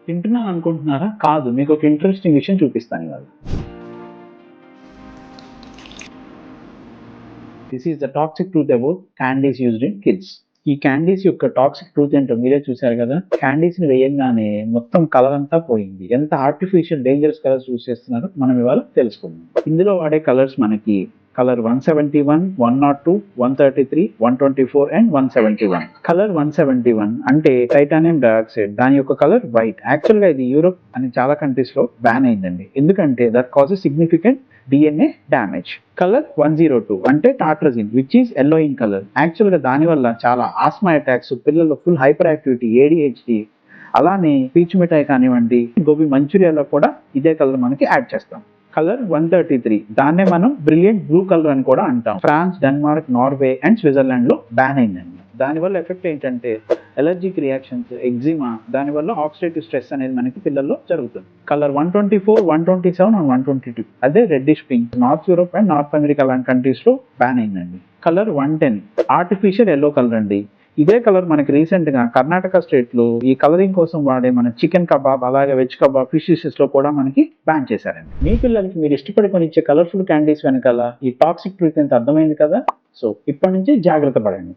తింటున్నాను అనుకుంటున్నారా? కాదు, మీకు ఒక ఇంట్రెస్టింగ్ విషయం చూపిస్తాను ఇవాళ. This is the toxic truth about candies used in kids. ఈ క్యాండీస్ యొక్క టాక్సిక్ ట్రూత్ ఏంటో మీరే చూసారు కదా. క్యాండీస్ ని వేయంగానే మొత్తం కలర్ అంతా పోయింది. ఎంత ఆర్టిఫిషియల్ డేంజరస్ కలర్స్ యూజ్ చేస్తున్నారో మనం ఇవాళ తెలుసుకుందాం. ఇందులో వాడే కలర్స్ మనకి కలర్ 171, 102, 133, 124 అండ్ 171. కలర్ 171 అంటే టైటానియం డయాక్సైడ్. దాని యొక్క కలర్ వైట్. యాక్చువల్ గా ఇది యూరోప్ అని చాలా కంట్రీస్ లో బ్యాన్ అయిందండి, ఎందుకంటే that causes significant DNA damage. Colour 102 అంటే tartrazine, which is yellow in colour. Actual గా దాని వల్ల చాలా ఆస్మా అటాక్స్, పిల్లల్లో ఫుల్ హైపర్ యాక్టివిటీ, ADHD, అలానే పీచు మిఠాయి కానివ్వండి, గోబీ మంచూరియాలో కూడా ఇదే కలర్ మనకి యాడ్ చేస్తాం. కలర్ 133, దాన్నే మనం బ్రిలియంట్ బ్లూ కలర్ అని కూడా అంటాం. France, Denmark, Norway and Switzerland లో బ్యాన్ అయిందండి. దానివల్ల ఎఫెక్ట్ ఏంటంటే ఎలర్జిక్ రియాక్షన్స్, ఎగ్జిమా, దానివల్ల ఆక్సిడేటివ్ స్ట్రెస్ అనేది మనకి పిల్లల్లో జరుగుతుంది. కలర్ 124, 127 అండ్ 122 అదే reddish pink. North Europe and north America లాంటి కంట్రీస్ లో బ్యాన్ అయిందండి. కలర్ 110 ఆర్టిఫిషియల్ ఎల్లో కలర్ అండి. ఇదే కలర్ మనకి రీసెంట్ గా కర్ణాటక స్టేట్ లో ఈ కలరింగ్ కోసం వాడే మన చికెన్ కబాబ్, అలాగే వెజ్ కబాబ్, ఫిష్ డిషెస్ లో కూడా మనకి బ్యాన్ చేశారండి. మీ పిల్లలకి మీరు ఇష్టపడి కొనిచ్చే కలర్ఫుల్ క్యాండీస్ వెనకాల ఈ టాక్సిక్ ట్రూత్ ఎంత అర్థమైంది కదా. సో ఇప్పటి నుంచి జాగ్రత్త పడండి.